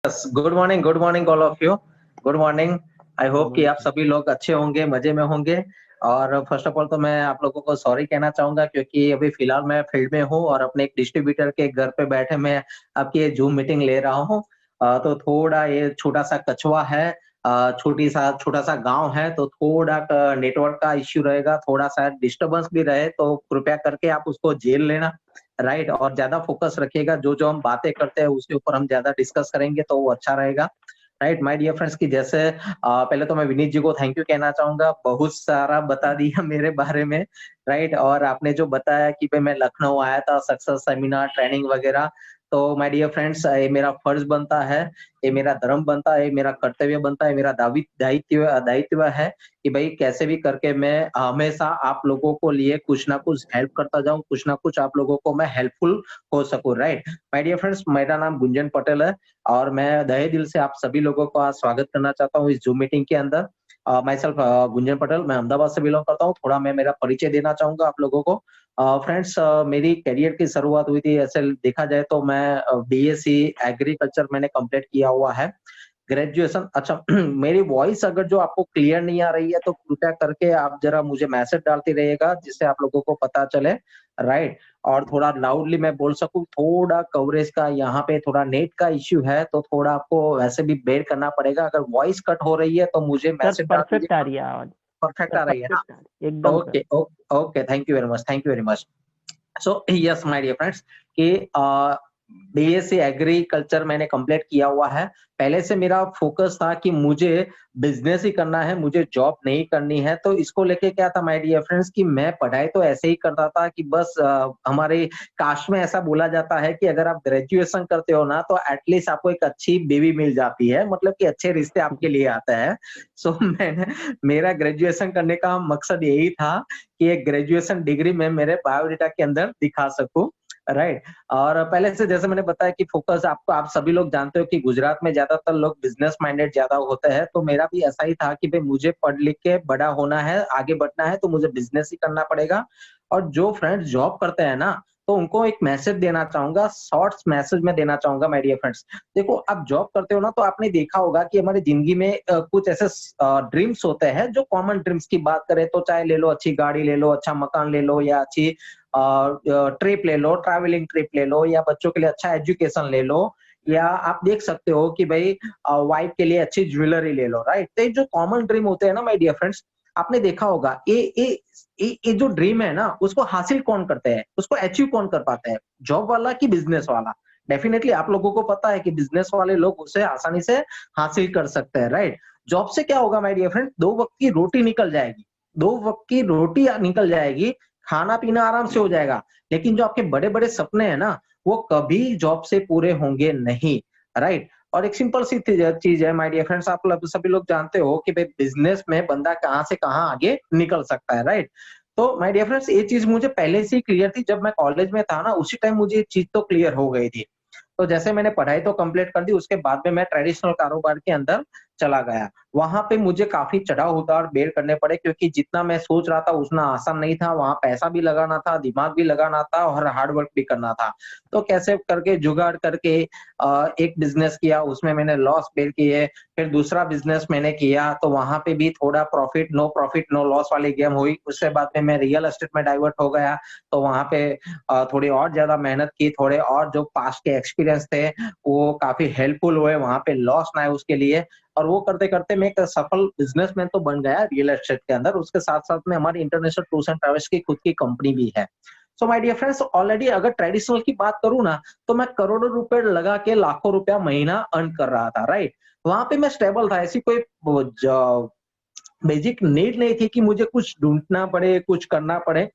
Yes, good morning all of you. Good morning. I good hope कि morning आप sir. सभी लोग अच्छे होंगे, मज़े में होंगे। और फर्स्ट ऑफ ऑल तो मैं आप लोगों को सॉरी कहना चाहूँगा क्योंकि अभी फ़िलहाल मैं फील्ड में हूँ और अपने एक डिस्ट्रीब्यूटर के घर पे बैठे मैं आपकी ये ज़ूम मीटिंग ले रहा हूँ। तो थोड़ा ये छोटा-सा कछुआ है, छोटा-सा गाँव है, तो थोड़ा क नेटवर्क का इश्यू रहेगा, थोड़ा-सा डिस्टर्बेंस भी रहे, तो कृपया करके आप उसको झेल लेना, राइट? और ज़्यादा फ़ोकस रखिएगा, जो-जो हम बातें करते हैं, उसके ऊपर हम ज़्यादा डिस्कस करेंगे, तो वो अच्छा रहेगा। राइट माय डियर फ्रेंड्स कि जैसे पहले तो मैं विनीत जी को थैंक यू कहना चाहूँगा, बहुत सारा बता दिया मेरे बारे में, राइट? और आपने जो बताया कि भई मैं लखनऊ आया था सक्सेस सेमिनार, ट्रेनिंग वगैरह, तो माय डियर फ्रेंड्स ये मेरा फर्ज़ बनता है, ये मेरा धर्म बनता है, ये मेरा कर्तव्य बनता है, मेरा दायित्व है कि भई कैसे भी करके मैं हमेशा आप लोगों को लिए कुछ ना कुछ हेल्प करता जाऊँ, कुछ ना कुछ आप लोगों को मैं हेल्पफुल हो सकूँ, राइट? माय डियर फ्रेंड्स मेरा नाम गुंजन पटेल है और मैं तहे दिल से आप सभी लोगों का स्वागत करना चाहता हूँ इस ज़ूम मीटिंग के अंदर। माय सेल्फ गुंजन पटेल, मैं अहमदाबाद से बिलॉन्ग करता हूँ। थोड़ा मैं मेरा परिचय देना चाहूँगा आप लोगों को। फ्रेंड्स मेरी करियर की शुरुआत हुई थी ऐसे देखा जाए तो मैं बीएससी एग्रीकल्चर मैंने कंप्लीट किया हुआ है। ग्रेजुएशन अच्छा मेरी वॉइस अगर जो आपको क्लियर नहीं आ रही है तो कृपया करके आप ज़रा मुझे मैसेज डालते रहिएगा जिससे आप लोगों को पता चले, राइट? और थोड़ा लाउडली मैं बोल सकूँ, थोड़ा कवरेज का यहाँ पे थोड़ा नेट का इश्यू है, तो थोड़ा आपको वैसे भी बेयर करना पड़ेगा। अगर वॉइस कट हो रही है तो मुझे सर मैसेज डाल परफेक्ट आ दीजिएगा। रही है आवाज। परफेक्ट सर आ रही है ना? परफेक्ट आ रही है एकदम sir. Okay, okay, thank you very much, so yes my dear friends कि बीएससी एग्रीकल्चर मैंने कंप्लीट किया हुआ है। पहले से मेरा फोकस था कि मुझे बिज़नेस ही करना है, मुझे जॉब नहीं करनी है। तो इसको लेके क्या था माय डियर फ्रेंड्स कि मैं पढ़ाई तो ऐसे ही करता था कि बस हमारे कास्ट में ऐसा बोला जाता है कि अगर आप ग्रेजुएशन करते हो ना तो एट लीस्ट आपको एक अच्छी बीवी मिल जाती है, मतलब कि अच्छे रिश्ते आपके लिए आते हैं। सो मैंने मेरा ग्रेजुएशन करने का मकसद यही था कि एक ग्रेजुएशन डिग्री मैं मेरे बायोडाटा के अंदर दिखा सकूँ, राइट? और पहले से जैसे मैंने बताया कि फ़ोकस आपको आप सभी लोग जानते हो कि गुजरात में ज़्यादातर लोग बिज़नेस माइंडेड ज़्यादा होते हैं, तो मेरा भी ऐसा ही था कि भई मुझे पढ़ लिख के बड़ा होना है, आगे बढ़ना है, तो मुझे बिज़नेस ही करना पड़ेगा। और जो फ्रेंड्स जॉब करते हैं ना, तो उनको एक मैसेज देना चाहूँगा, शॉर्ट्स मैसेज मैं देना चाहूँगा माय डियर फ्रेंड्स। देखो, आप जॉब करते हो ना, तो आपने देखा होगा कि हमारी ज़िंदगी में कुछ ऐसे ड्रीम्स होते हैं, जो कॉमन ड्रीम्स की बात करें तो चाहे ले लो, अच्छी गाड़ी ले लो, अच्छा मकान ले लो या अच्छी ट्रिप ले लो, ट्रैवलिंग ट्रिप ले लो या बच्चों के लिए अच्छा एजुकेशन ले लो या आप देख सकते हो कि भई वाइफ के लिए अच्छी ज्वेलरी ले लो, राइट? तो ये जो कॉमन ड्रीम होते हैं ना माय डियर फ्रेंड्स, आपने देखा होगा ये जो ड्रीम है ना, उसको हासिल कौन करते हैं? उसको अचीव कौन कर पाता है? जॉब वाला कि बिज़नेस वाला? डेफिनिटली आप लोगों को पता है कि बिज़नेस वाले लोग उसे आसानी से हासिल कर सकते हैं, राइट? जॉब से क्या होगा माय डियर फ्रेंड, 2 वक़्त की रोटी निकल जाएगी, 2 वक़्त की रोटी निकल जाएगी, खाना-पीना आराम से हो जाएगा। लेकिन जो आपके बड़े-बड़े सपने हैं ना, वो कभी जॉब से पूरे होंगे नहीं, राइट? और एक सिंपल सी चीज़ है माय डियर फ्रेंड्स, आप लोग सभी लोग जानते हो कि भई बिज़नेस में बंदा कहाँ से कहाँ आगे निकल सकता है, राइट? तो माय डियर फ्रेंड्स ये चीज़ मुझे पहले से ही क्लियर थी, जब मैं कॉलेज में था ना, उसी टाइम मुझे ये चीज़ तो क्लियर हो गई थी। तो जैसे मैंने पढ़ाई तो कंप्लीट कर दी, उसके बाद में मैं ट्रेडिशनल कारोबार के अंदर चला गया। वहाँ पे मुझे काफ़ी चढ़ाव-उतार बेयर करने पड़े क्योंकि जितना मैं सोच रहा था उतना आसान नहीं था, वहाँ पैसा भी लगाना था, दिमाग भी लगाना था और हार्ड वर्क भी करना था। तो कैसे करके जुगाड़ करके एक बिज़नेस किया, उसमें मैंने लॉस बेयर किए, फिर दूसरा बिज़नेस मैंने किया, तो वहाँ पे भी थोड़ा प्रॉफिट, नो लॉस वाली गेम हुई। उसके बाद में मैं रियल एस्टेट में डाइवर्ट हो गया, तो वहाँ पे थोड़ी और ज़्यादा मेहनत की, थोड़े और जो पास्ट के एक्सपीरियंस थे, वो काफ़ी हेल्पफुल हुए, वहाँ पे लॉस ना आए उसके लिए और वो करते-करते मैं एक सफल बिज़नेसमैन तो बन गया रियल एस्टेट के अंदर, उसके साथ-साथ में हमारी इंटरनेशनल टूर्स एंड ट्रैवल्स की खुद की कंपनी भी है। So my dear friends already अगर ट्रेडिशनल की बात करूँ ना, तो मैं करोड़ों रुपए लगा के लाखों रुपया महीना अर्न कर रहा था, राइट? वहाँ पे मैं स्टेबल था, ऐसी कोई वो ज बेसिक नीड नहीं थी कि मुझे कुछ ढूँढना पड़े, कुछ करना पड़े।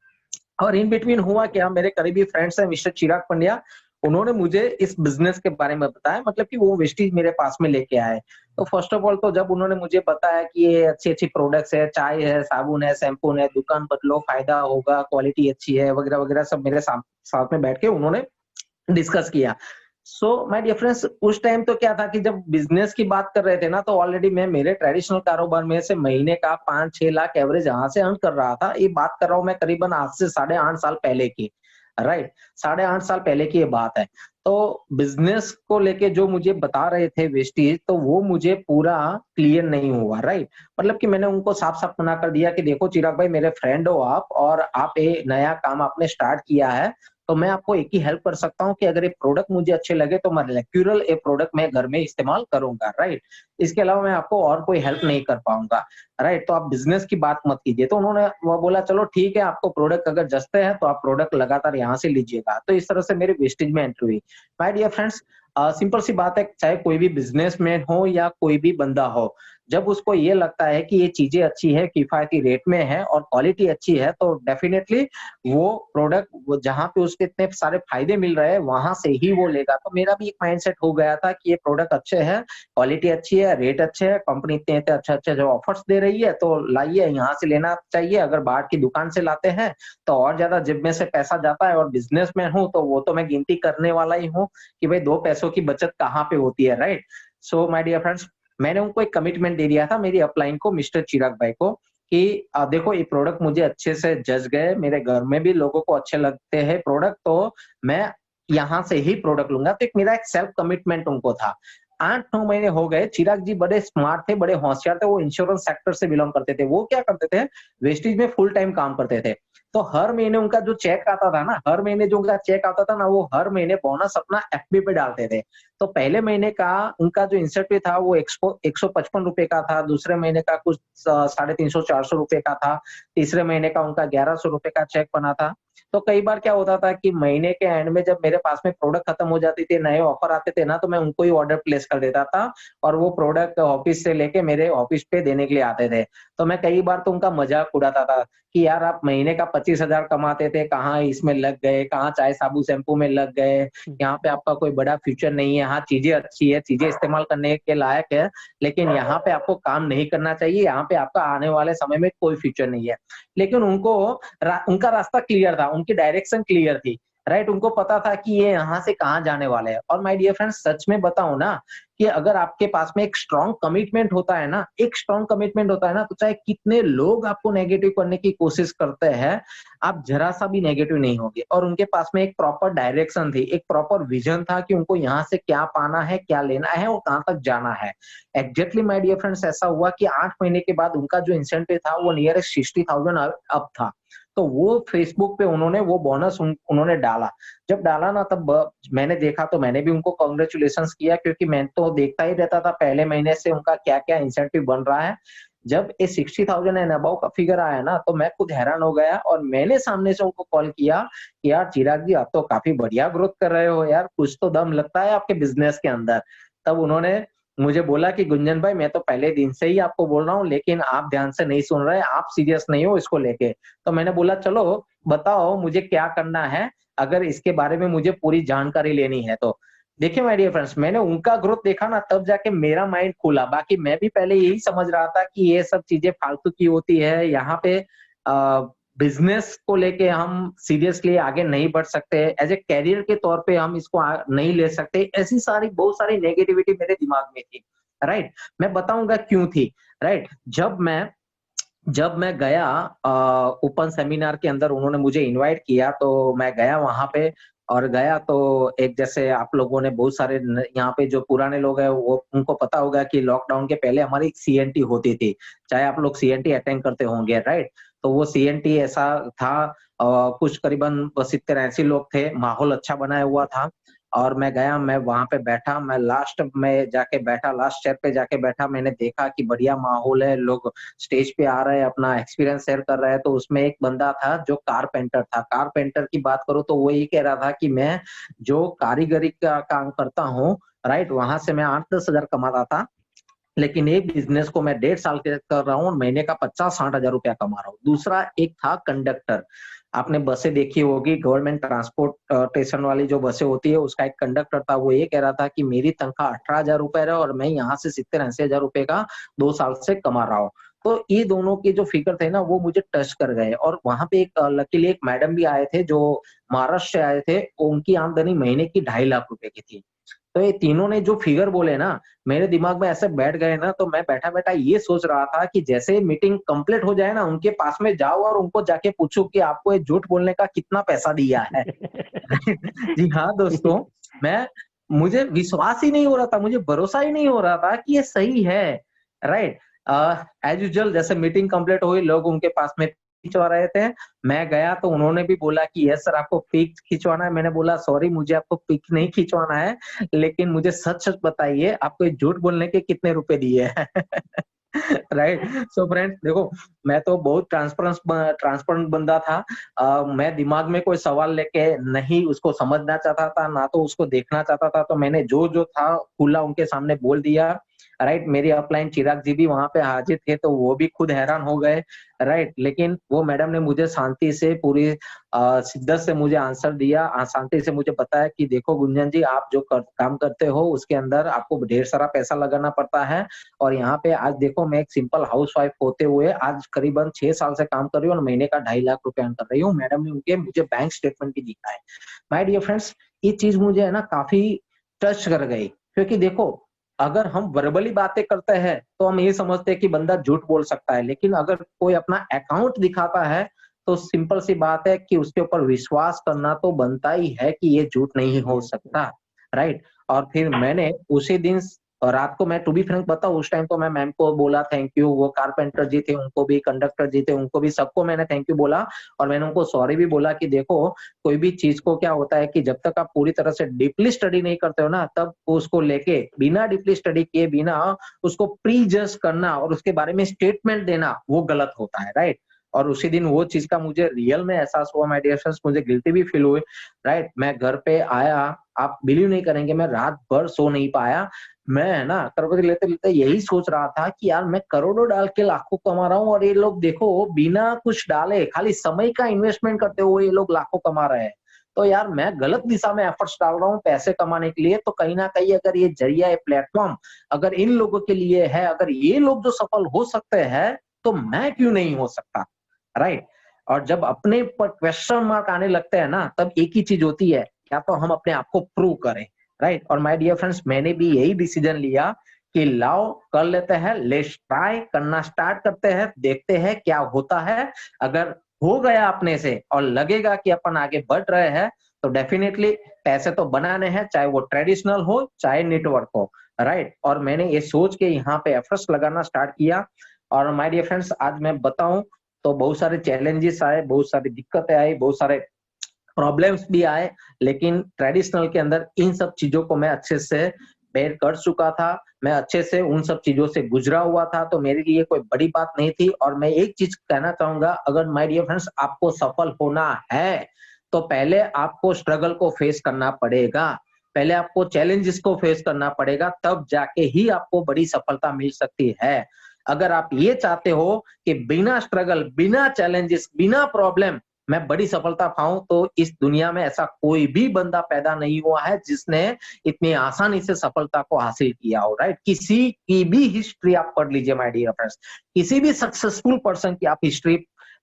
और इन बिटवीन हुआ क्या, मेरे करीबी फ्रेंड्स हैं मिस्टर चिराग पंड्या, उन्होंने मुझे इस बिज़नेस के बारे में बताया, मतलब कि वो वेस्टीज मेरे पास में लेके आए। तो फर्स्ट ऑफ ऑल तो जब उन्होंने मुझे बताया कि ये अच्छी-अच्छी प्रोडक्ट्स है, चाय है, साबुन है, शैम्पून है, दुकान बदलो, फ़ायदा होगा, क्वालिटी अच्छी है, वगैरह-वगैरह सब मेरे साथ में बैठ के उन्होंने डिस्कस किया। सो माय डियर फ्रेंड्स उस टाइम तो क्या था कि जब बिज़नेस की बात कर रहे थे ना, तो ऑलरेडी मैं मेरे ट्रेडिशनल कारोबार में से महीने का 5-6 लाख एवरेज यहाँ से अर्न कर रहा था। ये बात कर रहा हूँ मैं करीबन आज से साढ़े 8 साल पहले की, राइट? 8.5 साल पहले की ये बात है। तो बिज़नेस को लेके जो मुझे बता रहे थे वेस्टीज, तो वो मुझे पूरा क्लियर नहीं हुआ, राइट? मतलब कि मैंने उनको साफ-साफ मना कर दिया कि देखो चिराग भाई, मेरे फ्रेंड हो आप और आप ये नया काम आपने स्टार्ट किया है, तो मैं आपको एक ही हेल्प कर सकता हूँ कि अगर ये प्रोडक्ट मुझे अच्छे लगे तो मैं रेग्युलर ये प्रोडक्ट मैं घर में इस्तेमाल करूँगा, राइट? इसके अलावा मैं आपको और कोई हेल्प नहीं कर पाऊँगा, राइट? तो आप बिज़नेस की बात मत कीजिए। तो उन्होंने वो बोला चलो ठीक है, आपको प्रोडक्ट अगर जचते हैं तो आप प्रोडक्ट लगातार यहाँ से लीजिएगा। तो इस तरह से मेरी वेस्टेज में एंट्री हुई। माय डियर फ्रेंड्स, सिंपल सी बात है, चाहे कोई भी बिज़नेसमैन हो या कोई भी बंदा हो, जब उसको ये लगता है कि ये चीज़ें अच्छी है, किफ़ायती रेट में है और क्वालिटी अच्छी है, तो डेफिनिटली वो प्रोडक्ट वो जहाँ पे उसके इतने सारे फ़ायदे मिल रहे हैं, वहाँ से ही वो लेगा। तो मेरा भी एक माइंडसेट हो गया था कि ये प्रोडक्ट अच्छे हैं, क्वालिटी अच्छी है, रेट अच्छे हैं, कंपनी इतने-इतने अच्छे-अच्छे जो ऑफर्स दे रही है, तो लाइए यहाँ से लेना चाहिए। अगर बाहर की दुकान से लाते हैं, तो और ज़्यादा जेब में से पैसा जाता है और बिज़नेसमैन हूँ, तो वो तो मैं गिनती करने वाला ही हूँ कि भाई 2 पैसों की बचत कहाँ पे होती है, right? So my dear friends, मैंने उनको एक कमिटमेंट दे दिया था मेरी अपलाइन को, मिस्टर चिराग भाई को, कि देखो ये प्रोडक्ट मुझे अच्छे से जच गए, मेरे घर में भी लोगों को अच्छे लगते हैं प्रोडक्ट, तो मैं यहाँ से ही प्रोडक्ट लूँगा। तो एक मेरा एक सेल्फ कमिटमेंट उनको था। 8-9 महीने हो गए, चिराग जी बड़े स्मार्ट थे, बड़े होशियार थे, वो इंश्योरेंस सेक्टर से बिलॉन्ग करते थे। वो क्या करते थे, वेस्टेज में फुल टाइम काम करते थे। तो हर महीने उनका जो चेक आता था ना, हर महीने जो उनका चेक आता था ना, वो हर महीने बोनस अपना एफडी पे डालते थे। तो पहले महीने का उनका जो इंसेंटिव था वो एक्सपो ₹155 का था, दूसरे महीने का कुछ 350-400 रुपए का था, तीसरे महीने का उनका ₹1100 का चेक बना था। तो कई बार क्या होता था कि महीने के एंड में जब मेरे पास में प्रोडक्ट खत्म हो जाती थी, नए ऑफर आते थे ना, तो मैं उनको ही ऑर्डर प्लेस कर देता था और वो प्रोडक्ट ऑफिस से लेके मेरे ऑफिस पे देने के लिए आते थे। तो मैं कई बार तो उनका मज़ाक उड़ाता था कि यार आप महीने का 25,000 कमाते थे, कहाँ इसमें लग गए, कहाँ चाय साबुन शैम्पू में लग गए, यहाँ पे आपका कोई बड़ा फ्यूचर नहीं है। हाँ, चीज़ें अच्छी है, चीज़ें इस्तेमाल करने के लायक है, लेकिन यहाँ पे आपको काम नहीं करना चाहिए, यहाँ पे आपका आने वाले समय में कोई फ्यूचर नहीं है। लेकिन उनको उनका रास्ता क्लियर था, उनकी डायरेक्शन क्लियर थी, राइट? उनको पता था कि ये यहाँ से कहाँ जाने वाले हैं। और माय डियर फ्रेंड्स, सच में बताऊँ ना, कि अगर आपके पास में एक स्ट्रॉन्ग कमिटमेंट होता है ना, एक स्ट्रॉन्ग कमिटमेंट होता है ना, तो चाहे कितने लोग आपको नेगेटिव करने की कोशिश करते हैं, आप ज़रा-सा भी नेगेटिव नहीं होगे। और उनके पास में एक प्रॉपर डायरेक्शन थी, एक प्रॉपर विज़न था कि उनको यहाँ से क्या पाना है, क्या लेना है और कहाँ तक जाना है। एग्ज़ैक्टली माय डियर फ्रेंड्स, ऐसा हुआ कि 8 महीने के बाद उनका जो इंसेंटिव था वो नियरेस्ट 60,000 अब था। तो वो फेसबुक पे उन्होंने वो बोनस उन्होंने डाला। जब डाला ना, तब मैंने देखा तो मैंने भी उनको कांग्रेचुलेशंस किया, क्योंकि मैं तो देखता ही रहता था पहले महीने से उनका क्या-क्या इंसेंटिव बन रहा है। जब ये 60,000 एंड अबव का फिगर आया ना, तो मैं खुद हैरान हो गया और मैंने सामने से उनको कॉल किया कि यार चिराग जी, आप तो काफ़ी बढ़िया ग्रोथ कर रहे हो यार, कुछ तो दम लगता है आपके बिज़नेस के अंदर। तब उन्होंने मुझे बोला कि गुंजन भाई, मैं तो पहले दिन से ही आपको बोल रहा हूँ, लेकिन आप ध्यान से नहीं सुन रहे, आप सीरियस नहीं हो इसको लेके। तो मैंने बोला चलो बताओ मुझे क्या करना है, अगर इसके बारे में मुझे पूरी जानकारी लेनी है तो। देखिए माय डियर फ्रेंड्स, मैंने उनका ग्रोथ देखा ना, तब जाके मेरा माइंड खुला। बाकी मैं भी पहले यही समझ रहा था कि ये सब चीज़ें फालतू की होती है, यहाँ पे बिज़नेस को लेके हम सीरियसली आगे नहीं बढ़ सकते, एज़ ए करियर के तौर पे हम इसको नहीं ले सकते। ऐसी सारी बहुत सारी नेगेटिविटी मेरे दिमाग में थी, राइट? मैं बताऊँगा क्यों थी, राइट? जब मैं गया ओपन सेमिनार के अंदर, उन्होंने मुझे इनवाइट किया, तो मैं गया वहाँ पे। और गया तो एक, जैसे आप लोगों ने बहुत सारे यहाँ पे जो पुराने लोग हैं वो उनको पता होगा कि लॉकडाउन के पहले हमारी एक सीएनटी होती थी। चाहे आप लोग सीएनटी अटेंड करते होंगे, राइट? तो वो सीएनटी ऐसा था, कुछ करीबन 70-80 लोग थे, माहौल अच्छा बनाया हुआ था। और मैं गया, मैं वहाँ पे बैठा, मैं लास्ट में जाके बैठा, लास्ट चेयर पे जाके बैठा। मैंने देखा कि बढ़िया माहौल है, लोग स्टेज पे आ रहे हैं, अपना एक्सपीरियंस शेयर कर रहे हैं। तो उसमें एक बंदा था जो कारपेंटर था। कारपेंटर की बात करूँ तो वो ये कह रहा था कि मैं जो कारीगरी का काम करता हूँ, राइट? वहाँ से मैं 8-10 हज़ार कमाता था। लेकिन एक बिज़नेस को मैं 1.5 साल से कर रहा हूँ और महीने का 50-60 हज़ार रुपया कमा रहा हूँ। दूसरा एक था कंडक्टर। आपने बसें देखी होगी, गवर्नमेंट ट्रांसपोर्टेशन वाली जो बसें होती है, उसका एक कंडक्टर था। वो ये कह रहा था कि मेरी तनख्वाह 18,000 रुपए है और मैं यहाँ से 70-80 हज़ार रुपए का 2 साल से कमा रहा हूँ। तो ये दोनों के जो फिगर थे ना, वो मुझे टच कर गए। और वहाँ पे एक लकीली एक मैडम भी आए थे जो महाराष्ट्र से आए थे। उनकी आमदनी महीने की 2.5 लाख रुपए की थी। तो ये तीनों ने जो फिगर बोले ना, मेरे दिमाग में ऐसे बैठ गए ना, तो मैं बैठा-बैठा ये सोच रहा था कि जैसे मीटिंग कंप्लीट हो जाए ना, उनके पास में जाऊँ और उनको जाके पूछूँ कि आपको ये झूठ बोलने का कितना पैसा दिया है? जी हाँ, दोस्तों, मैं मुझे विश्वास ही नहीं हो रहा था, मुझे भरोसा ही नहीं हो रहा था कि ये सही है, राइट? एज़ यूजुअल जैसे मीटिंग कंप्लीट हुई, लोग उनके पास में खिंचवा रहे थे, मैं गया तो उन्होंने भी बोला कि यस सर आपको पिक खिंचवाना है, मैंने बोला सॉरी मुझे आपको पिक नहीं खिंचवाना है, लेकिन मुझे सच-सच बताइए आपको ये झूठ बोलने के कितने रुपए दिए हैं? राइट? सो फ्रेंड्स देखो, मैं तो बहुत ट्रांसपेरेंट बंदा था। मैं दिमाग में कोई सवाल लेके नहीं उसको समझना चाहता था, ना तो उसको देखना चाहता था, तो मैंने जो-जो था खुला उनके सामने बोल दिया, राइट? मेरी अपलाइन चिराग जी भी वहाँ पे हाजिर थे, तो वो भी खुद हैरान हो गए, राइट? लेकिन वो मैडम ने मुझे शांति से पूरी शिद्दत से मुझे आंसर दिया, शांति से मुझे बताया कि देखो गुंजन जी आप जो काम करते हो उसके अंदर आपको ढेर सारा पैसा लगाना पड़ता है और यहाँ पे आज देखो मैं एक सिंपल हाउसवाइफ होते हुए आज करीबन 6 साल से काम कर रही हूँ और महीने का 2.5 लाख रुपए अर्न कर रही हूँ। मैडम ने उनके मुझे बैंक स्टेटमेंट भी दिखाए। माय डियर फ्रेंड्स, ये चीज़ मुझे है ना काफ़ी टच कर गई क्योंकि देखो, अगर हम वर्बली बातें करते हैं, तो हम ये समझते हैं कि बंदा झूठ बोल सकता है, लेकिन अगर कोई अपना अकाउंट दिखाता है, तो सिंपल सी बात है कि उसके ऊपर विश्वास करना तो बनता ही है कि ये झूठ नहीं हो सकता, राइट? और फिर मैंने उसी दिन रात को मैं टू बी फ्रैंक बताऊँ उस टाइम तो मैं मैम को बोला थैंक यू, वो कारपेंटर जी थे उनको भी, कंडक्टर जी थे उनको भी, सबको मैंने थैंक यू बोला और मैंने उनको सॉरी भी बोला कि देखो, कोई भी चीज़ को क्या होता है कि जब तक आप पूरी तरह से डीपली स्टडी नहीं करते हो ना, तब उसको लेके बिना डीपली स्टडी किए, बिना उसको प्री-जज करना और उसके बारे में स्टेटमेंट देना, वो गलत होता है, राइट? और उसी दिन वो चीज़ का मुझे रियल में एहसास हुआ माय डियर फ्रेंड्स, मुझे गिल्टी भी फील हुई, राइट? मैं घर पे आया, आप बिलीव नहीं करेंगे, मैं रात भर सो नहीं पाया। मैं है ना, करवट लेते-लेते यही सोच रहा था कि यार मैं करोड़ों डाल के लाखों कमा रहा हूँ और ये लोग देखो बिना कुछ डाले, खाली समय का इन्वेस्टमेंट करते हुए ये लोग लाखों कमा रहे हैं। तो यार मैं गलत दिशा में एफर्ट्स डाल रहा हूँ पैसे कमाने के लिए, तो कहीं न कहीं अगर ये ज़रिया, ये प्लेटफ़ॉर्म अगर इन लोगों के लिए है, अगर ये लोग जो सफल हो सकते हैं, तो मैं क्यों नहीं हो सकता? राइट? और जब अपने पर क्वेश्चन मार्क आने लगते हैं ना, तब एक ही चीज़ होती है, या तो हम अपने आप को प्रूव करें, राइट? और माय डियर फ्रेंड्स मैंने भी यही डिसीजन लिया कि लाओ कर लेते हैं, लेट्स ट्राई करना स्टार्ट करते हैं, देखते हैं क्या होता है। अगर हो गया अपने से और लगेगा कि अपन आगे बढ़ रहे हैं, तो डेफिनिटली पैसे तो बनाने हैं, चाहे वो ट्रेडिशनल हो, चाहे नेटवर्क हो, राइट? और मैंने ये सोच के यहाँ पे एफर्ट्स लगाना स्टार्ट किया और माय डियर फ्रेंड्स आज मैं बताऊँ तो बहुत सारे चैलेंजेस आए, बहुत सारी दिक्कतें आई, बहुत सारे प्रॉब्लम्स भी आए, लेकिन ट्रेडिशनल के अंदर इन सब चीज़ों को मैं अच्छे से बेर कर चुका था। मैं अच्छे से उन सब चीज़ों से गुज़रा हुआ था, तो मेरे लिए कोई बड़ी बात नहीं थी और मैं एक चीज़ कहना चाहूँगा, अगर माय डियर फ्रेंड्स आपको सफल होना है, तो पहले आपको स्ट्रगल को फेस करना पड़ेगा। पहले आपको चैलेंजेस को फेस करना पड़ेगा, तब जाके ही आपको बड़ी सफलता मिल सकती है। अगर आप ये चाहते हो कि बिना स्ट्रगल, बिना चैलेंजेस, बिना प्रॉब्लम मैं बड़ी सफलता पाऊँ, तो इस दुनिया में ऐसा कोई भी बंदा पैदा नहीं हुआ है जिसने इतनी आसानी से सफलता को हासिल किया हो, राइट? किसी की भी हिस्ट्री आप पढ़ लीजिए माय डियर फ्रेंड्स, किसी भी सक्सेसफुल पर्सन की आप हिस्ट्री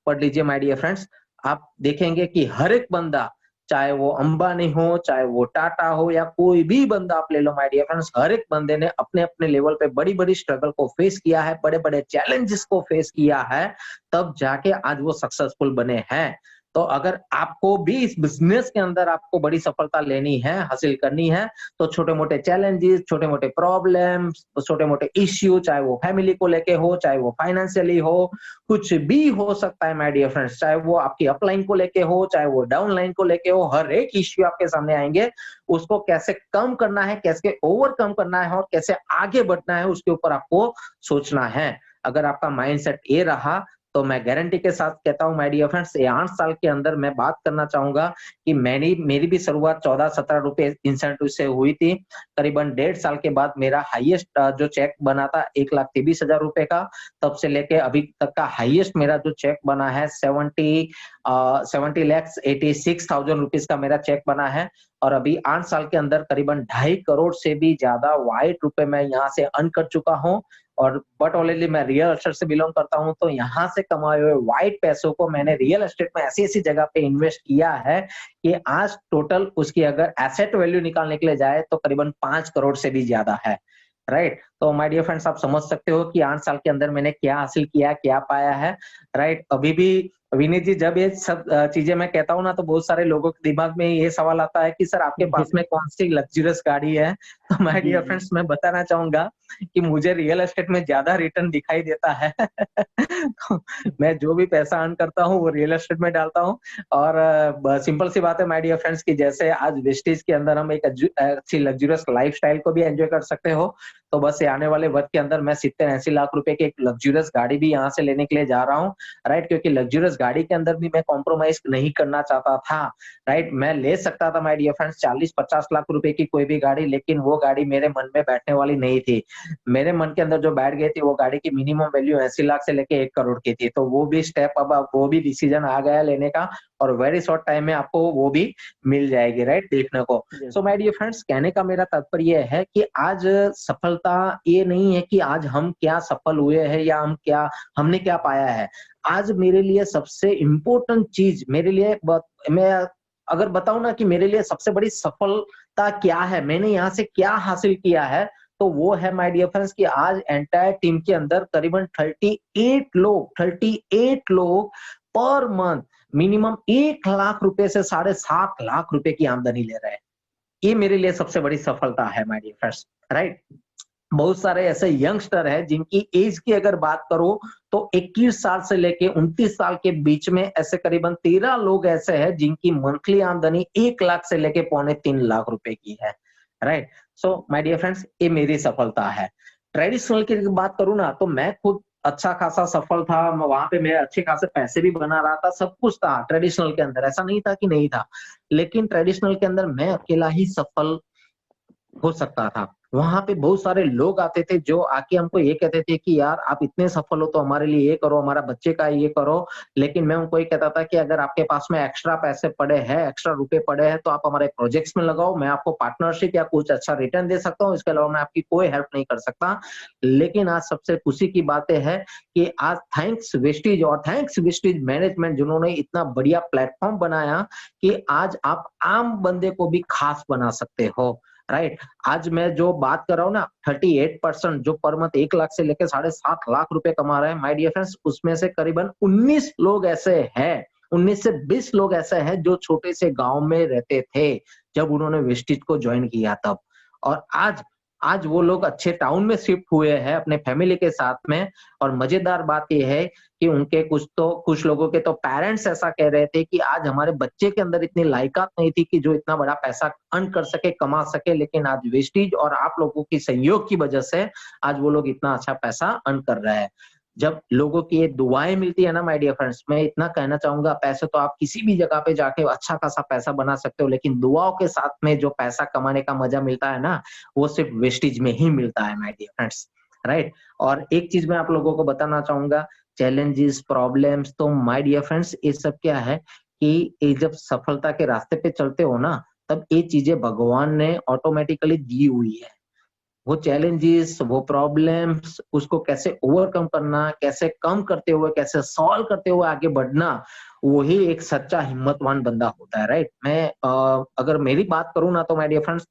पढ़ लीजिए माय डियर फ्रेंड्स, आप देखेंगे कि हर एक बंदा, चाहे वो अंबानी हो, चाहे वो टाटा हो या कोई भी बंदा आप ले लो माय डियर फ्रेंड्स, हर एक बंदे ने अपने-अपने लेवल पे बड़ी-बड़ी स्ट्रगल को फेस किया है, बड़े-बड़े चैलेंजेस को फेस किया है, तब जाके आज वो सक्सेसफुल बने हैं। तो अगर आपको भी इस बिज़नेस के अंदर आपको बड़ी सफलता लेनी है, हासिल करनी है, तो छोटे-मोटे चैलेंजेस, छोटे-मोटे प्रॉब्लम्स, छोटे-मोटे इश्यू, चाहे वो फैमिली को लेके हो, चाहे वो फाइनेंशियली हो, कुछ भी हो सकता है माय डियर फ्रेंड्स, चाहे वो आपकी अपलाइन को लेके हो, चाहे वो डाउनलाइन को लेके हो, हर एक इश्यू आपके सामने आएँगे, उसको कैसे कम करना है, कैसे ओवरकम करना है और कैसे आगे बढ़ना है, उसके ऊपर आपको सोचना है। अगर आपका माइंडसेट ये रहा, तो मैं गारंटी के साथ कहता हूँ माय डियर फ्रेंड्स, ये 8 साल के अंदर मैं बात करना चाहूँगा कि मेरी भी शुरुआत 14-17 रुपए इंसेंटिव से हुई थी। करीबन 1.5 साल के बाद मेरा हाईएस्ट जो चेक बना था 1,23,000 रुपए का, तब से लेके अभी तक का हाईएस्ट मेरा जो चेक बना है 70 लैक्स 86,000 रुपीज़ का मेरा चेक बना है और अभी 8 साल के अंदर करीबन 2.5 करोड़ से भी ज़्यादा व्हाइट रुपए मैं यहाँ से अर्न कर चुका हूँ और बट ऑलरेडी मैं रियल एस्टेट से बिलोंग करता हूँ, तो यहाँ से कमाए हुए व्हाइट पैसों को मैंने रियल एस्टेट में ऐसी-ऐसी जगह पे इन्वेस्ट किया है कि आज टोटल उसकी अगर एसेट वैल्यू निकालने के लिए जाए तो करीबन 5 करोड़ से भी ज्यादा है, राइट? तो माय डियर फ्रेंड्स, आप समझ सकते हो कि 8 साल के अंदर मैंने क्या हासिल किया, क्या पाया है, राइट? अभी भी विनीत जी, जब ये सब चीजें मैं कहता हूँ ना, तो बहुत सारे लोगों के दिमाग में ये सवाल आता है कि सर आपके पास में कौन सी लग्जरियस गाड़ी है? तो माय डियर फ्रेंड्स, मैं बताना चाहूंगा कि मुझे रियल एस्टेट में ज्यादा रिटर्न दिखाई देता है। तो मैं जो भी पैसा अर्न करता हूँ वो रियल एस्टेट में डालता हूँ। और सिंपल सी बात है माय डियर फ्रेंड्स, कि जैसे आज वेस्टेज के अंदर हम एक अच्छी लग्जरियस लाइफस्टाइल को भी एंजॉय कर सकते हो, तो बस ये आने वाले वक्त के अंदर मैं 70-80 लाख रुपए की एक लग्जरियस गाड़ी भी यहाँ से लेने के लिए जा रहा हूँ, राइट? क्योंकि लग्जरियस गाड़ी के अंदर भी मैं कॉम्प्रोमाइज नहीं करना चाहता था, राइट? मैं ले सकता था माय डियर फ्रेंड्स 40-50 लाख रुपए की कोई भी गाड़ी, लेकिन वो गाड़ी मेरे मन में बैठने वाली नहीं थी। मेरे मन के अंदर जो बैठ गई थी, वो गाड़ी की मिनिमम वैल्यू 80 लाख से लेके 1 करोड़ की थी। तो वो भी स्टेप, अब वो भी डिसीजन आ गया लेने का, और वेरी शॉर्ट टाइम में आपको वो भी मिल जाएगी, राइट, देखने को। सो माय डियर फ्रेंड्स, कहने का मेरा तात्पर्य है कि आज सफलता ये नहीं है कि आज हम क्या सफल हुए हैं या हमने क्या पाया है। आज मेरे लिए सबसे इम्पोर्टेंट चीज, मेरे लिए मैं अगर बताऊं ना कि मेरे लिए सबसे बड़ी सफलता क्या है, मैंने यहाँ से क्या हासिल किया है, तो वो है माय डियर फ्रेंड्स कि आज एंटायर टीम के अंदर करीबन 38 लोग पर मंथ मिनिमम 1 लाख रुपए से 7.5 लाख रुपए की आमदनी ले रहे हैं। ये मेरे लिए सबसे बड़ी सफलता है माय डियर फ्रेंड्स, राइट? बहुत सारे ऐसे यंगस्टर हैं जिनकी एज की अगर बात करो तो 21 साल से लेके 29 साल के बीच में ऐसे करीबन 13 लोग ऐसे हैं जिनकी मंथली आमदनी 1 लाख से लेके 2.25 लाख रुपए की है, right? So my dear friends, ये मेरी सफलता है। ट्रेडिशनल की बात करूं ना, तो मैं खुद अच्छा खासा सफल था, वहां पे मैं अच्छे खासे पैसे भी बना रहा था, सब कुछ था ट्रेडिशनल के अंदर, ऐसा नहीं था कि नहीं था। लेकिन ट्रेडिशनल के अंदर मैं अकेला ही सफल हो सकता था। वहां पे बहुत सारे लोग आते थे जो आके हमको ये कहते थे कि यार आप इतने सफल हो तो हमारे लिए ये करो, हमारा बच्चे का ये करो। लेकिन मैं उनको ये कहता था कि अगर आपके पास में एक्स्ट्रा पैसे पड़े हैं, एक्स्ट्रा रुपए पड़े हैं, तो आप हमारे प्रोजेक्ट्स में लगाओ, मैं आपको पार्टनरशिप या कुछ अच्छा रिटर्न दे सकता हूँ, इसके अलावा मैं आपकी कोई हेल्प नहीं कर सकता। लेकिन आज सबसे खुशी की बात है कि आज थैंक्स वेस्टीज और थैंक्स वेस्टीज मैनेजमेंट, जिन्होंने इतना बढ़िया प्लेटफॉर्म बनाया कि आज आप आम बंदे को भी खास बना सकते हो, राइट? आज मैं जो बात कर रहा हूँ ना, 38% जो पर मंथ 1 लाख से लेकर 7.5 लाख रुपए कमा रहे हैं माय डियर फ्रेंड्स, उसमें से करीबन 19 लोग ऐसे हैं, 19 से 20 लोग ऐसे हैं जो छोटे से गांव में रहते थे जब उन्होंने वेस्टिज को ज्वाइन किया तब। और आज वो लोग अच्छे टाउन में शिफ्ट हुए हैं अपने फैमिली के साथ में। और मजेदार बात यह है कि उनके कुछ लोगों के तो पेरेंट्स ऐसा कह रहे थे कि आज हमारे बच्चे के अंदर इतनी लायकात नहीं थी कि जो इतना बड़ा पैसा अर्न कर सके, कमा सके, लेकिन आज वेस्टीज और आप लोगों की सहयोग की वजह से आज वो लोग इतना अच्छा पैसा अर्न कर रहे हैं। जब लोगों की ये दुआएं मिलती है ना माय डियर फ्रेंड्स, मैं इतना कहना चाहूंगा, पैसे तो आप किसी भी जगह पे जाके अच्छा खासा पैसा बना सकते हो, लेकिन दुआओं के साथ में जो पैसा कमाने का मजा मिलता है ना, वो सिर्फ वेस्टीज में ही मिलता है माय डियर फ्रेंड्स, राइट? और एक चीज मैं आप लोगों को बताना चाहूंगा, चैलेंजेस, प्रॉब्लम्स, तो माय डियर फ्रेंड्स ये सब क्या है कि ये जब सफलता के रास्ते पे चलते हो ना, तब ये चीजें भगवान ने ऑटोमेटिकली दी हुई है। वो चैलेंजेस, वो प्रॉब्लम्स, उसको कैसे ओवरकम करना, कैसे कम करते हुए, कैसे सॉल्व करते हुए आगे बढ़ना, वही एक सच्चा हिम्मतवान बंदा होता है, राइट? मैं अगर मेरी बात करूं ना, तो माय डियर फ्रेंड्स,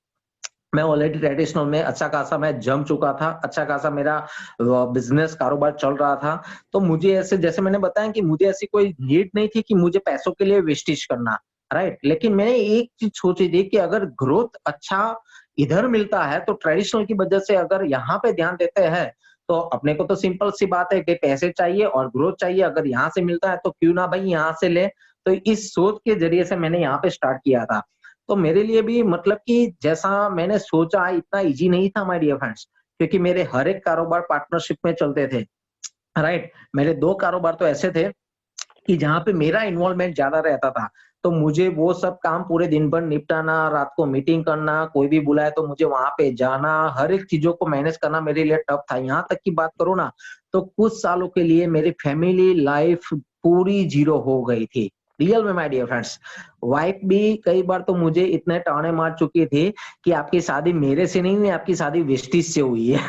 मैं ऑलरेडी ट्रेडिशनल में अच्छा खासा मैं जम चुका था, अच्छा खासा मेरा बिजनेस कारोबार चल रहा था। तो मुझे ऐसे, जैसे मैंने बताया कि मुझे ऐसी कोई नीड नहीं थी कि मुझे पैसों के लिए वेस्टेज करना, राइट? लेकिन मैंने एक चीज सोची थी कि अगर ग्रोथ अच्छा इधर मिलता है तो ट्रेडिशनल की वजह से अगर यहाँ पे ध्यान देते हैं, तो अपने को तो सिंपल सी बात है कि पैसे चाहिए और ग्रोथ चाहिए, अगर यहाँ से मिलता है तो क्यों ना भाई यहाँ से ले। तो इस सोच के जरिए से मैंने यहाँ पे स्टार्ट किया था। तो मेरे लिए भी मतलब कि जैसा मैंने सोचा इतना इजी नहीं था माय डियर फ्रेंड्स, क्योंकि मेरे हर एक कारोबार पार्टनरशिप में चलते थे, राइट? मेरे 2 कारोबार तो ऐसे थे कि जहाँ पे मेरा इन्वॉल्वमेंट ज्यादा रहता था, तो मुझे वो सब काम पूरे दिन भर निपटाना, रात को मीटिंग करना, कोई भी बुलाए तो मुझे वहां पे जाना, हर एक चीजों को मैनेज करना मेरे लिए टफ था। यहाँ तक की बात करूँ ना, तो कुछ सालों के लिए मेरी फैमिली लाइफ पूरी जीरो हो गई थी, रियल में माय डियर फ्रेंड्स। वाइफ भी कई बार तो मुझे इतने ताने मार चुकी थी कि आपकी शादी मेरे से नहीं हुई, आपकी शादी वेस्टिज से हुई है।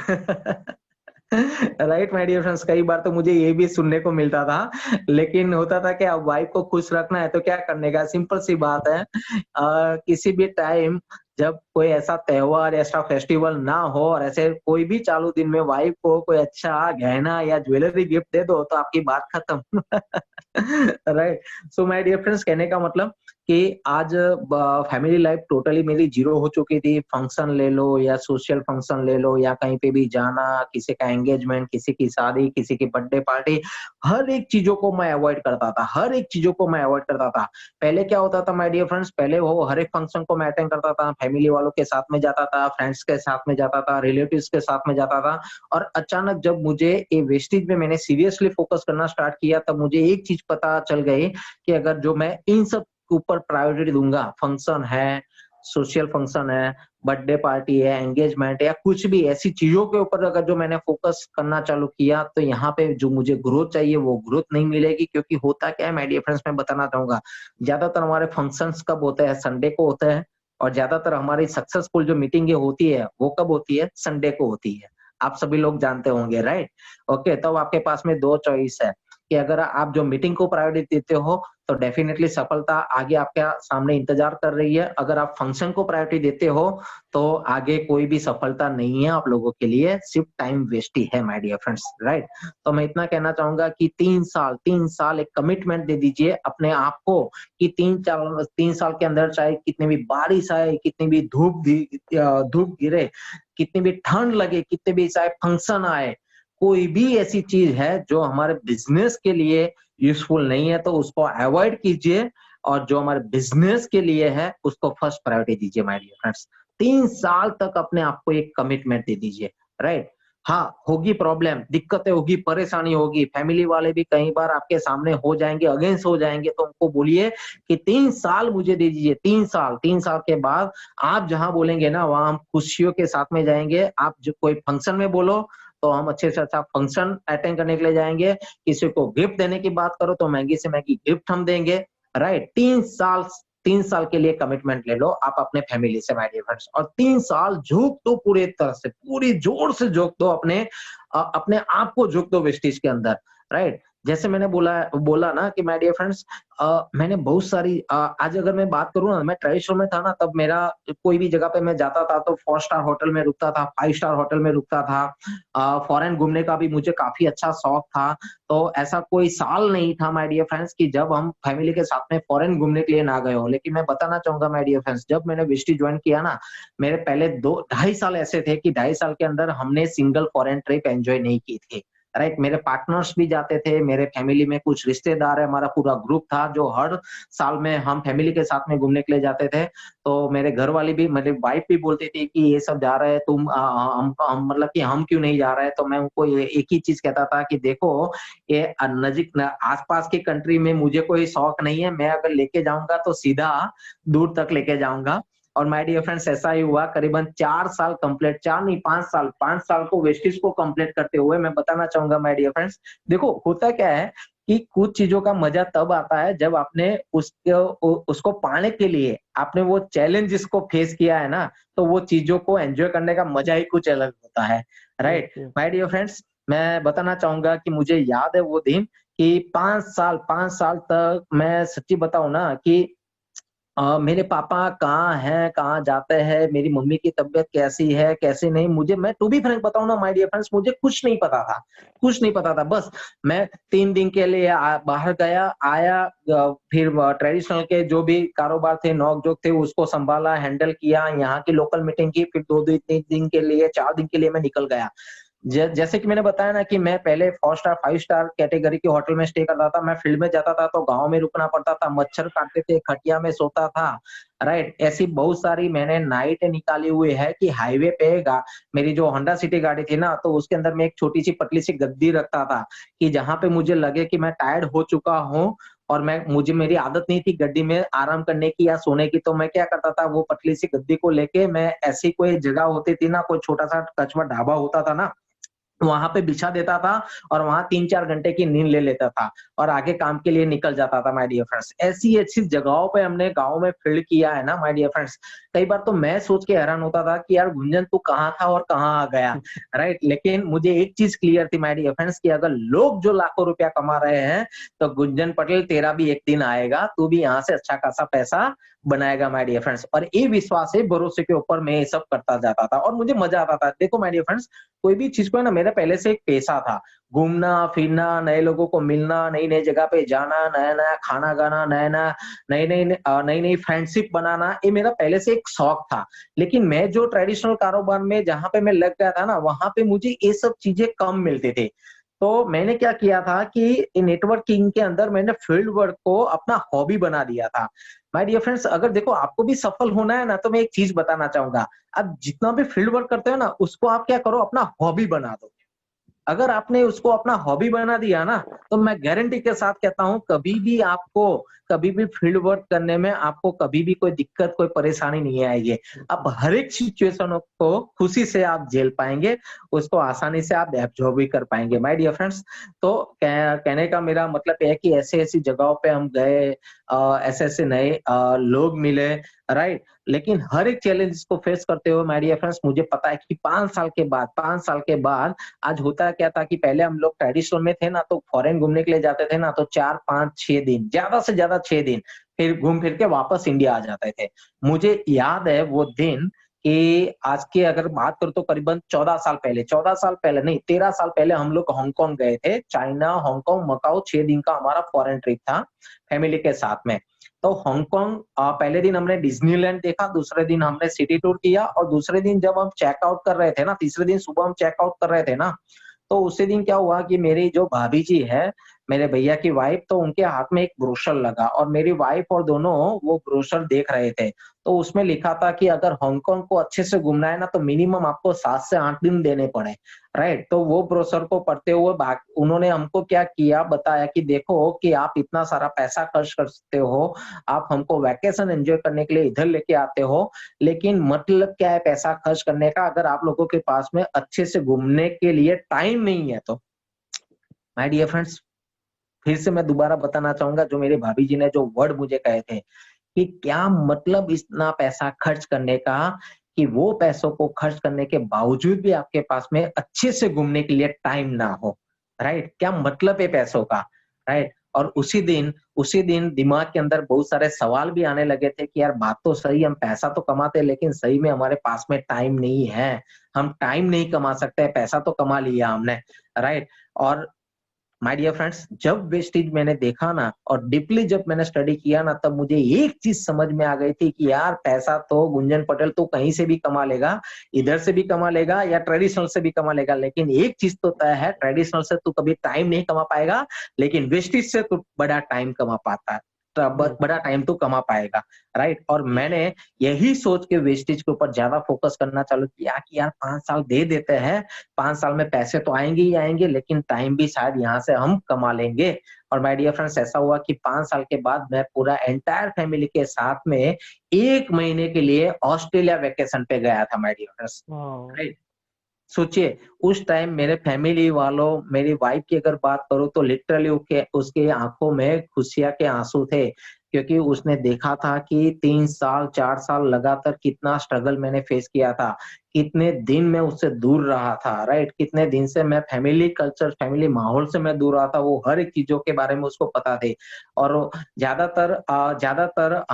राइट माय डियर फ्रेंड्स, कई बार तो मुझे ये भी सुनने को मिलता था, लेकिन होता था कि अब वाइफ को खुश रखना है तो क्या करने का, सिंपल सी बात है। किसी भी टाइम जब कोई ऐसा त्योहार, ऐसा फेस्टिवल ना हो और ऐसे कोई भी चालू दिन में वाइफ को कोई अच्छा गहना या ज्वेलरी गिफ्ट दे दो तो आपकी बात खत्म। Right. So my dear friends, कहने का मतलब कि आज फैमिली लाइफ टोटली मेरी जीरो हो चुकी थी। फंक्शन ले लो या सोशल फंक्शन ले लो या कहीं पे भी जाना, किसी का एंगेजमेंट, किसी की शादी, किसी की बर्थडे पार्टी, हर एक चीज़ों को मैं अवॉइड करता था, हर एक चीज़ों को मैं अवॉइड करता था। पहले क्या होता था माय डियर फ्रेंड्स, पहले वो हर एक फंक्शन को मैं अटेंड करता था, फैमिली वालों के साथ में जाता था, फ्रेंड्स के साथ में जाता था, रिलेटिव्स के साथ में जाता था। और अचानक जब मुझे ये वेस्टेज में मैंने सीरियसली फोकस करना स्टार्ट किया, तब मुझे एक चीज़ पता चल गई कि अगर जो मैं इन सब के ऊपर प्रायोरिटी दूँगा, फंक्शन है, सोशल फंक्शन है, बर्थडे पार्टी है, एंगेजमेंट है या कुछ भी ऐसी चीज़ों के ऊपर अगर जो मैंने फोकस करना चालू किया, तो यहाँ पे जो मुझे ग्रोथ चाहिए वो ग्रोथ नहीं मिलेगी। क्योंकि होता क्या है माय डियर फ्रेंड्स, मैं बताना चाहूँगा, ज़्यादातर हमारे फंक्शंस कब होते हैं? संडे को होते हैं और ज़्यादातर हमारी सक्सेसफुल जो मीटिंगें होती है, वो कब होती है? संडे को होती है। आप सभी लोग जानते होंगे, राइट? ओके, तब आपके पास में 2 चॉइस है कि अगर आप जो मीटिंग को प्रायोरिटी देते हो, तो डेफिनिटली सफलता आगे आपके सामने इंतज़ार कर रही है। अगर आप फंक्शन को प्रायोरिटी देते हो, तो आगे कोई भी सफलता नहीं है आप लोगों के लिए, सिर्फ टाइम वेस्ट ही है माय डियर फ्रेंड्स, राइट? तो मैं इतना कहना चाहूँगा कि 3 साल एक कमिटमेंट दे दीजिए अपने आप को कि 3 साल के अंदर चाहे कितनी भी बारिश आए, कितनी भी धूप गिरे, कितनी भी ठंड लगे, कितने भी चाहे फंक्शन आए, कोई भी ऐसी चीज़ है जो हमारे बिज़नेस के लिए यूज़फुल नहीं है, तो उसको अवॉइड कीजिए और जो हमारे बिज़नेस के लिए है, उसको फर्स्ट प्रायोरिटी दीजिए माय डियर फ्रेंड्स। 3 साल तक अपने आप को एक कमिटमेंट दे दीजिए, राइट? हाँ, होगी प्रॉब्लम, दिक्कतें होगी, परेशानी होगी, फैमिली वाले भी कई बार आपके सामने हो जाएँगे, अगेंस्ट हो जाएँगे, तो उनको बोलिए कि 3 साल मुझे दे दीजिए, 3 साल के बाद आप जहाँ बोलेंगे ना, वहाँ हम खुशियों के साथ में जाएँगे। आप जो कोई फंक्शन में बोलो, तो हम अच्छे से अच्छा फंक्शन अटेंड करने के लिए जाएँगे। किसी को गिफ्ट देने की बात करो तो महँगी से महँगी गिफ्ट हम देंगे, राइट? 3 साल के लिए कमिटमेंट ले लो आप अपने फैमिली से माय डियर फ्रेंड्स, और 3 साल झोंक दो पूरी तरह से, पूरी जोर से झोंक दो अपने आप को झोंक दो वेस्टेज के अंदर, राइट? जैसे मैंने बोला ना कि माय डियर फ्रेंड्स, मैंने बहुत सारी आज अगर मैं बात करूँ ना, मैं ट्रेडिशनल में था ना, तब मेरा कोई भी जगह पे मैं जाता था तो 4 स्टार होटल में रुकता था, 5 स्टार होटल में रुकता था। फॉरेन घूमने का भी मुझे काफ़ी अच्छा शौक था। तो ऐसा कोई साल नहीं था माय डियर फ्रेंड्स कि जब हम फैमिली के साथ में फॉरेन घूमने के लिए ना गए हों। लेकिन मैं बताना चाहूँगा माय डियर फ्रेंड्स, जब मैंने विस्टी जॉइन किया ना, मेरे पहले 2 ढाई साल ऐसे थे कि ढाई साल के अंदर हमने सिंगल फॉरेन ट्रिप एन्जॉय नहीं की थी। राइट? मेरे पार्टनर्स भी जाते थे, मेरे फैमिली में कुछ रिश्तेदार है, हमारा पूरा ग्रुप था जो हर साल में हम फैमिली के साथ में घूमने के लिए जाते थे। तो मेरे घर वाली भी, मेरी वाइफ भी बोलती थी कि ये सब जा रहे हैं तुम, हम मतलब कि हम क्यों नहीं जा रहे हैं? तो मैं उनको ये एक ही चीज़ कहता था कि देखो, ये नज़दीक न आस-पास की कंट्री में मुझे कोई शौक नहीं है, मैं अगर लेके जाऊँगा तो सीधा दूर तक लेके जाऊँगा। और माय डियर फ्रेंड्स, ऐसा ही हुआ, करीबन 4 साल कंप्लीट, 4 नहीं 5 साल को वेस्टेज को कंप्लीट करते हुए मैं बताना चाहूँगा माय डियर फ्रेंड्स, देखो होता क्या है कि कुछ चीज़ों का मज़ा तब आता है जब आपने उसको पाने के लिए आपने वो चैलेंजेस को फेस किया है ना, तो वो चीज़ों को एन्जॉय करने का मज़ा ही कुछ अलग होता है, right? Okay. My dear friends, मैं बताना चाहूँगा कि मुझे याद है वो दिन कि 5 साल तक मैं सच्ची बताऊँ ना कि मेरे पापा कहाँ हैं, कहाँ जाते हैं, मेरी मम्मी की तबीयत कैसी है, कैसी नहीं, मुझे, मैं टू बी फ्रैंक बताऊँ ना माय डियर फ्रेंड्स, मुझे कुछ नहीं पता था, कुछ नहीं पता था। बस मैं 3 दिन के लिए बाहर गया, आया, फिर ट्रेडिशनल के जो भी कारोबार थे, नोक-झोंक थे, उसको सँभाला, हैंडल किया, यहाँ की लोकल मीटिंग की, फिर 2 दिन 3 दिन के लिए, 4 दिन के लिए मैं निकल गया। जैसे कि मैंने बताया ना कि मैं पहले 4 स्टार, 5 स्टार कैटेगरी के होटल में स्टे करता था। मैं फील्ड में जाता था तो गाँव में रुकना पड़ता था, मच्छर काटते थे, खटिया में सोता था, राइट? ऐसी बहुत सारी मैंने नाइट निकाली हुई है कि हाईवे पे मेरी जो होंडा सिटी गाड़ी थी ना, तो उसके अंदर मैं एक छोटी-सी पतली-सी गद्दी रखता था कि जहाँ पे मुझे लगे कि मैं टायर्ड हो चुका हूँ और मेरी आदत नहीं थी गड्डी में आराम करने की या सोने की, तो मैं क्या करता था, वो पतली-सी गद्दी को लेके मैं, ऐसी कोई जगह होती थी ना, कोई छोटा-सा कस्बा ढाबा होता था ना, वहां पे बिछा देता था और वहां 3-4 घंटे की नींद ले लेता था और आगे काम के लिए निकल जाता था माय डियर फ्रेंड्स। ऐसी ऐसी जगहों पे हमने गाँव में फील्ड किया है ना माय डियर फ्रेंड्स। कई बार तो मैं सोच के हैरान होता था कि यार गुंजन तू कहाँ था और कहाँ आ गया, राइट? लेकिन मुझे एक चीज क्लियर थी माय डियर फ्रेंड्स कि अगर लोग जो लाखों रुपया कमा रहे हैं तो गुंजन पटेल तेरा भी एक दिन आएगा, तू भी यहाँ से अच्छा खासा पैसा बनाएगा माय डियर फ्रेंड्स। और ये विश्वास है भरोसे के ऊपर मैं ये सब करता जाता था और मुझे मजा आता था। देखो माय डियर फ्रेंड्स, कोई भी चीज को है ना, मेरा पहले से एक पेशा था। घूमना-फिरना, नए लोगों को मिलना, नई-नई जगह पे जाना, नया-नया खाना खाना, नया-नया नई-नई फ्रेंडशिप बनाना, ये मेरा पहले से एक शौक था। लेकिन मैं जो ट्रेडिशनल कारोबार में जहाँ पे मैं लग गया था ना, वहाँ पे मुझे ये सब चीज़ें कम मिलते थे। तो मैंने क्या किया था कि नेटवर्किंग के अंदर मैंने फील्ड वर्क को अपना हॉबी बना दिया था। माय डियर फ्रेंड्स, अगर देखो आपको भी सफल होना है ना, तो मैं एक चीज़ बताना चाहूँगा। आप जितना भी फील्ड वर्क करते हो ना, उसको आप क्या करो, अपना हॉबी बना दो। अगर आपने उसको अपना हॉबी बना दिया ना, तो मैं गारंटी के साथ कहता हूँ कभी भी फील्ड वर्क करने में आपको कभी भी कोई दिक्कत, कोई परेशानी नहीं आएगी। आप हर एक सिचुएशन को खुशी से आप झेल पाएँगे, उसको आसानी से आप एब्ज़ॉर्ब भी कर पाएँगे। माय डियर फ्रेंड्स, तो कहने का मेरा मतलब ये है कि ऐसी-ऐसी जगहों पे हम गए, ऐसे-ऐसे नए लोग मिले, राइट? लेकिन हर एक चैलेंज को फेस करते हुए माय डियर फ्रेंड्स, मुझे पता है कि 5 साल के बाद आज होता क्या था कि पहले हम लोग ट्रेडिशनल में थे ना, तो फॉरेन घूमने के लिए जाते थे ना, तो 4, 5, 6 दिन, ज्यादा से ज्यादा 6 दिन, फिर घूम फिर के वापस इंडिया आ जाते थे। मुझे याद है वो दिन कि आज की अगर बात करूँ तो करीबन 14 साल पहले नहीं, 13 साल पहले हम लोग हांगकांग गए थे। चाइना, हांगकांग, मकाओ 6 दिन का हमारा फॉरेन ट्रिप था, फैमिली के साथ में। तो हांगकांग पहले दिन हमने डिज्नीलैंड देखा, दूसरे दिन हमने सिटी टूर किया और दूसरे दिन जब हम चेकआउट कर रहे थे ना, तीसरे दिन सुबह हम चेकआउट कर रहे थे ना, तो उसी दिन क्या हुआ कि मेरी जो भाभी जी है, मेरे भैया की वाइफ, तो उनके हाथ में एक ब्रोशर लगा और मेरी वाइफ और दोनों वो ब्रोशर देख रहे थे। तो उसमें लिखा था कि अगर हांगकांग को अच्छे से घूमना है ना, तो मिनिमम आपको 7 से 8 दिन देने पड़े, राइट? तो वो ब्रोशर को पढ़ते हुए उन्होंने हमको क्या किया, बताया कि देखो कि आप इतना सारा पैसा खर्च करते हो, आप हमको वैकेशन एन्जॉय करने के लिए इधर लेके आते हो, लेकिन मतलब क्या है पैसा खर्च करने का अगर आप लोगों के पास में अच्छे से घूमने के लिए टाइम नहीं है तो। माय डियर फ्रेंड्स, फिर से मैं दोबारा बताना चाहूँगा जो मेरे भाभी जी ने जो वर्ड मुझे कहे थे कि क्या मतलब इतना पैसा खर्च करने का कि वो पैसों को खर्च करने के बावजूद भी आपके पास में अच्छे से घूमने के लिए टाइम ना हो, राइट? क्या मतलब है पैसों का, राइट? और उसी दिन दिमाग के अंदर बहुत सारे सवाल भी आने लगे थे कि यार बात तो सही, हम पैसा तो कमाते हैं लेकिन सही में हमारे पास में टाइम नहीं है। हम टाइम नहीं कमा सकते, पैसा तो कमा लिया हमने, राइट? और माय डियर फ्रेंड्स, जब वेस्टेज मैंने देखा ना और डीपली जब मैंने स्टडी किया ना, तब मुझे एक चीज समझ में आ गई थी कि यार पैसा तो गुंजन पटेल तू कहीं से भी कमा लेगा, इधर से भी कमा लेगा या ट्रेडिशनल से भी कमा लेगा, लेकिन एक चीज तो तय है, ट्रेडिशनल से तू कभी टाइम नहीं कमा पाएगा, लेकिन वेस्टेज से तू बड़ा टाइम कमा पाता है, बड़ा टाइम तो कमा पाएगा, राइट? और मैंने यही सोच के वेस्टेज के ऊपर ज्यादा फोकस करना चालू किया कि यार 5 साल दे देते हैं, 5 साल में पैसे तो आएँगे ही आएँगे, लेकिन टाइम भी शायद यहाँ से हम कमा लेंगे। और माय डियर फ्रेंड्स, ऐसा हुआ कि 5 साल के बाद मैं पूरा एंटायर फैमिली के साथ में 1 महीने के लिए ऑस्ट्रेलिया वेकेशन पे गया था my dear friends, wow! Right? सोचिए, उस टाइम मेरे फैमिली वालों, मेरी वाइफ की अगर बात करूँ तो लिटरली उसके उसकी आँखों में खुशियाँ के आँसू थे, क्योंकि उसने देखा था कि 3 साल, 4 साल लगातार कितना स्ट्रगल मैंने फेस किया था, कितने दिन मैं उससे दूर रहा था, राइट? कितने दिन से मैं फैमिली कल्चर, फैमिली माहौल से मैं दूर रहा था, वो हर एक चीज़ों के बारे में उसको पता थे। और ज़्यादातर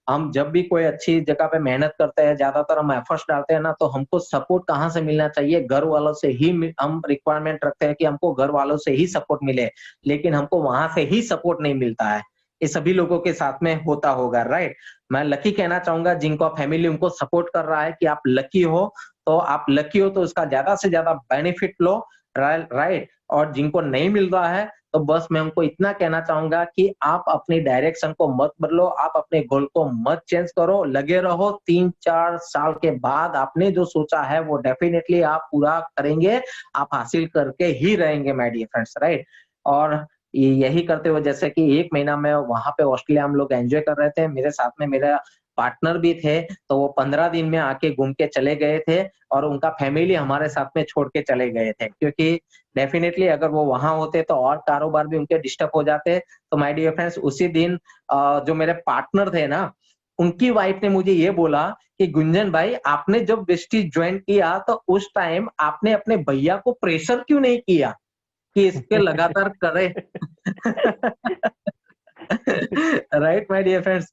हम जब भी कोई अच्छी जगह पे मेहनत करते हैं, ज़्यादातर हम एफर्ट्स डालते हैं ना, तो हमको सपोर्ट कहाँ से मिलना चाहिए? घर वालों से ही हम रिक्वायरमेंट रखते हैं कि हमको घर वालों से ही सपोर्ट मिले, लेकिन हमको वहाँ से ही सपोर्ट नहीं मिलता है। ये सभी लोगों के साथ में होता होगा, राइट? मैं लकी कहना चाहूँगा जिनको फैमिली उनको सपोर्ट कर रहा है कि आप लकी हो, तो आप लकी हो तो उसका ज़्यादा से ज़्यादा बेनिफिट लो, राइट? और जिनको नहीं मिल रहा है, तो बस मैं उनको इतना कहना चाहूँगा कि आप अपनी डायरेक्शन को मत बदलो, आप अपने गोल को मत चेंज करो, लगे रहो। 3-4 साल के बाद आपने जो सोचा है वो डेफिनिटली आप पूरा करेंगे, आप हासिल करके ही रहेंगे माय डियर फ्रेंड्स, राइट? और यही करते हुए जैसे कि 1 महीना मैं वहाँ पे ऑस्ट्रेलिया हम लोग एन्जॉय कर रहे थे, मेरे साथ में मेरा पार्टनर भी थे, तो वो 15 दिन में आके घूम के चले गए थे और उनका फैमिली हमारे साथ में छोड़ के चले गए थे। क्योंकि डेफिनिटली अगर वो वहाँ होते तो और कारोबार भी उनके डिस्टर्ब हो जाते। तो माय डियर फ्रेंड्स उसी दिन जो मेरे पार्टनर थे ना, उनकी वाइफ ने मुझे ये बोला कि गुंजन भाई आपने जब वेस्टीज ज्वाइन किया तो उस टाइम आपने अपने भैया को प्रेशर क्यों नहीं किया कि इसके लगातार करे। Right my dear friends.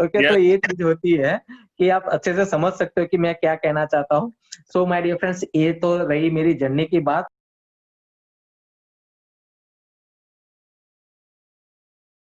Okay, तो ये चीज होती है कि आप अच्छे से समझ सकते हो कि मैं क्या कहना चाहता हूँ। सो माय डियर फ्रेंड्स, ये तो रही मेरी जर्नी की बात।